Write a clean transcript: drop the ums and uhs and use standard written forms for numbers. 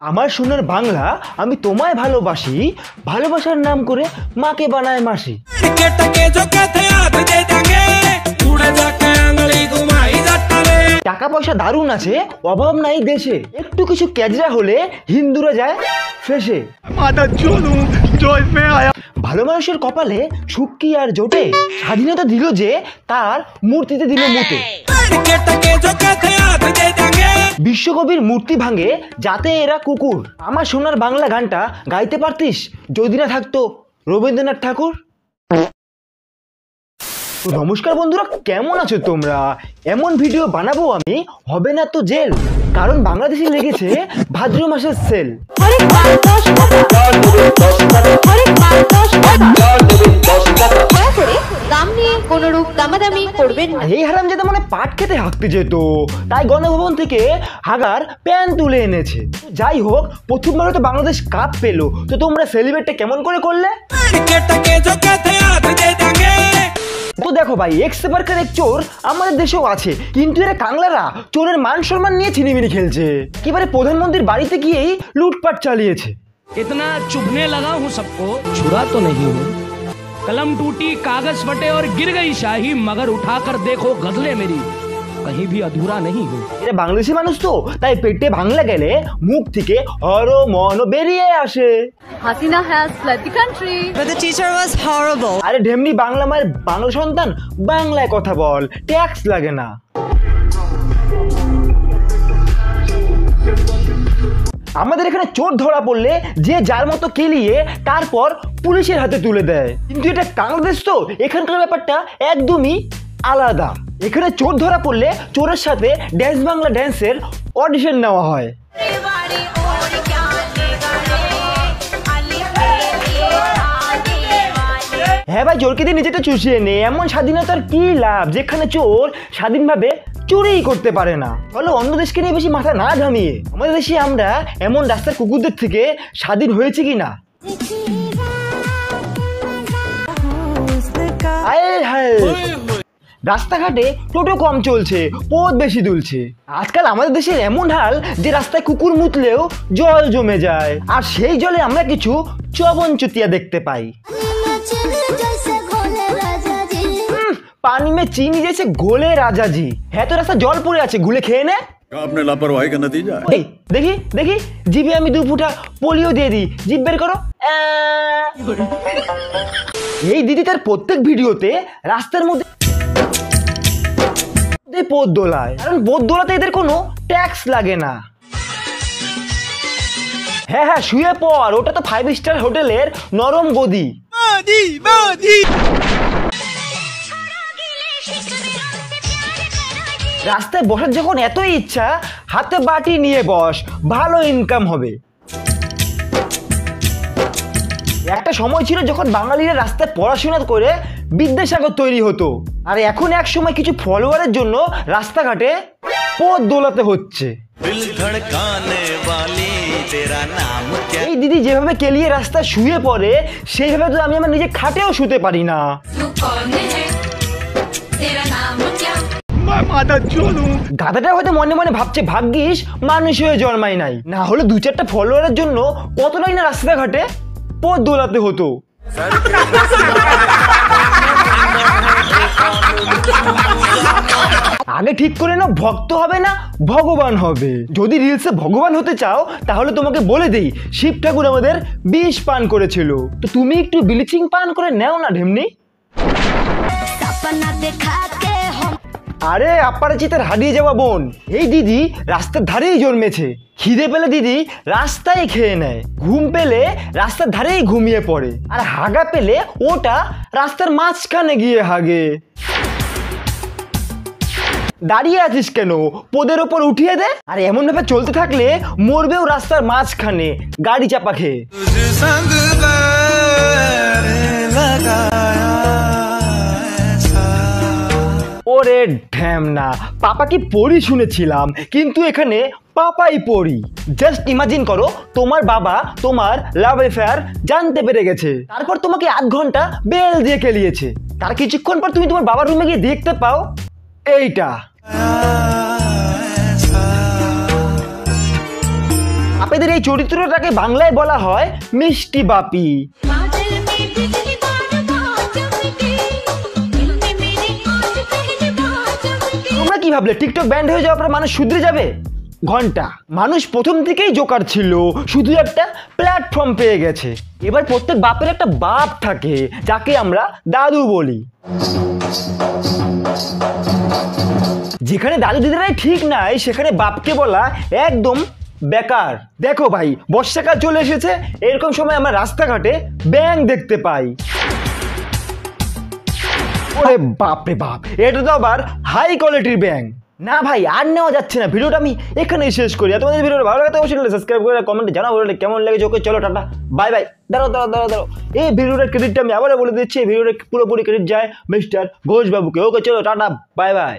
আমার সোনার বাংলা, আমি তোমায় ভালোবাসি, ভালোবাসার নাম করে মাকে বানায় মাসি। টাকা পয়সা দারুণ আছে, অভাব নাই দেশে, একটু কিছু ক্যাজরা হলে হিন্দুরা যায় ফেসে। ভালো মানুষের কপালে সুখ কি আর জোটে, স্বাধীনতা দিল যে তার মূর্তিতে দিল মুতে। বিশ্বকবির মূর্তি ভাঙে যাতে এরা কুকুর। আমার সোনার বাংলা গানটা গাইতে পারতিস যদি না থাকতো রবীন্দ্রনাথ ঠাকুর। নমস্কার বন্ধুরা, কেমন আছো তোমরা? এমন ভিডিও বানাবো আমি, হবে না তো জেল, কারণ বাংলাদেশে লেগেছে ভাদ্র মাসের সেল। এই হারামজাদা মানে পাট খেতে হাঁকতে যেত, তাই গণভবন থেকে হাগার প্যান তুলে এনেছে। যাই হোক, প্রথমবার তো বাংলাদেশ কাপ পেলো, তো তোমরা সেলিব্রেটটা কেমন করে করলে? তো দেখো ভাই, এক সে বারকার এক চোর আমাদের দেশেও আছে, কিন্তু এরা কাংলারা চোরের মান সম্মান নিয়ে ছিনিমিনি খেলছে। একেবারে প্রধানমন্ত্রীর বাড়িতে গিয়েই লুটপাট চালিয়েছে। इतना चुभने लगा हूँ सबको, छुरा तो नहीं हूँ। कलम टूटी, कागज फटे और गिर गई शाही, मगर उठाकर देखो गजले मेरी कहीं भी अधूरा नहीं हूँ। এটা বাংলাদেশি মানুষ তো, তাই পেটে ভাঙলা গেলে মুখ থেকে হর মন বেরিয়ে আসে। Hasina has fled the country. But the teacher was horrible. আরে ঢেমনি, বাংলা মায়ের বাংলা সন্তান, বাংলায় কথা বল, ট্যাক্স লাগে না। আমাদের এখানে চোর ধরা পড়লে যে যার মতো কেলিয়ে তারপর পুলিশের হাতে তুলে দেয়, কিন্তু এটা বাংলাদেশ তো, এখানকার ব্যাপারটা একদমই আলাদা। এখানে চোর ধরা পড়লে চোরের সাথে ড্যান্স বাংলা ড্যান্সের অডিশন নেওয়া হয়। হ্যাঁ ভাই, চোরকে দিয়ে নিজেটা চুষিয়ে নে, এমন স্বাধীনতার কি লাভ যেখানে চোর স্বাধীনভাবে চুরিই করতে পারে না। ফলে অন্য দেশকে নিয়ে বেশি মাথা না ঘামিয়ে আমাদের দেশে আমরা এমন রাস্তার কুকুরদের থেকে স্বাধীন হয়েছে কিনা। রাস্তাঘাটে টোটো কম চলছে, পথ বেশি দুলছে। আজকাল আমাদের দেশের এমন হাল যে রাস্তায় কুকুর মুতলেও জল জমে যায়, আর সেই জলে আমরা কিছু চবন চুতিয়া দেখতে পাই। পানি মে চিনি জেসে ঘোলে রাজাজি। হ্যাঁ, তো রাস্তা জল পড়ে আছে, ঘুলে খেয়ে নে। आपने लापरवाही का नतीजा है। দেখি দেখি, জিভে আমি 2 ফুটা পোলিও দিয়ে দিই, জিভ বের করো। এই দিদি তার প্রত্যেক ভিডিওতে রাস্তার মধ্যে পথ দোলায়, কারণ পথ দোলাতে এদের কোনো ট্যাক্স লাগে না। হ্যাঁ হ্যাঁ, শুয়ে পড়, ওটা তো 5 স্টার হোটেলের নরম গদি। রাস্তায় বসার যখন এতই ইচ্ছা, হাতে বাটি নিয়ে বস, ভালো ইনকাম হবে। একটা সময় ছিল যখন বাঙালিরা রাস্তায় পড়াশোনা করে বিদ্যাসাগর তৈরি হতো, আর এখন এক সময় কিছু ফলোয়ারের জন্য রাস্তাঘাটে পথ দোলাতে হচ্ছে। এই দিদি যেভাবে কেলিয়ে রাস্তায় শুয়ে পড়ে, সেইভাবে তো আমি আমার নিজে খাটেও শুতে পারি না। গাধাটা হয়তো মনে মনে ভাবছে ভাগ্যিস মানুষ হয়ে জন্মাই নাই, না হলে 2-4টা ফলোয়ারের জন্য কতটাই না রাস্তাঘাটে পথ দোলাতে হতো। আগে ঠিক করে নাও, ভক্ত হবে না ভগবান হবে। যদি রিলসে ভগবান হতে চাও, তাহলে তোমাকে বলে দেই, শিব ঠাকুর আমাদের বিষ পান করেছিল, তো তুমি একটু ব্লিচিং পান করে নাও না ঢেমনি। আরে অপরিচিতের হারিয়ে যাওয়া বোন, এই দিদি রাস্তার ধারেই জন্মেছে। খিদে পেলে দিদি রাস্তায় খেয়ে নেয়, ঘুম পেলে রাস্তার ধারেই ঘুমিয়ে পড়ে, আর হাগা পেলে ওটা রাস্তার মাঝখানে গিয়ে হাগে। দাঁড়িয়ে আছিস কেন, পদের ওপর উঠিয়ে দে। আর এমন ভাবে চলতে থাকলে মরবেও রাস্তার মাঝখানে গাড়ি চাপা খেয়ে। ওরে ঢ্যামনা, পাপা কি পড়ি শুনেছিলাম, কিন্তু এখানে পাপাই পড়ি। জাস্ট ইমাজিন করো, তোমার বাবা তোমার লাভ অ্যাফেয়ার জানতে পেরে গেছে, তারপর তোমাকে 8 ঘন্টা বেল দিয়ে কেলিয়েছে। তার কিছুক্ষণ পর তুমি তোমার বাবার রুমে গিয়ে দেখতে পাও এইটা। বাপেদের এই চরিত্রটাকে বাংলায় বলা হয় মিষ্টি বাপি। তোমরা কি ভাবলে টিকটক ব্যান্ড হয়ে যাওয়ার পর মানুষ শুধরে যাবে? ঘন্টা, মানুষ প্রথম থেকেই জোকার ছিল, শুধু একটা প্ল্যাটফর্ম পেয়ে গেছে। এবার প্রত্যেক বাপের একটা বাপ থাকে যাকে আমরা দাদু বলি। যেখানে দাদু দিদারাই ঠিক নাই সেখানে বাপকে বলা একদম বেকার। দেখো ভাই, বর্ষাকাল চলে এসেছে, এরকম সময় আমরা রাস্তাঘাটে ব্যাঙ দেখতে পাই। ওরে বাপ রে বাপ, এটা তো আবার হাই কোয়ালিটির ব্যাঙ। না ভাই, আর নেওয়া যাচ্ছে না, ভিডিওটা আমি এখানেই শেষ করি। আর তোমাদের ভিডিওটা ভালো লাগে অবশ্যই সাবস্ক্রাইব করে কমেন্টে জানাও কেমন লেগেছে। ওকে চলো টাটা, বাই বাই। দাঁড়াও, এই ভিডিওটার ক্রেডিটটা আমি আবারও বলে দিচ্ছি, এই ভিডিওটার পুরোপুরি ক্রেডিট যায় মিস্টার ঘোষ বাবুকে। ওকে চলো টাটা, বাই বাই।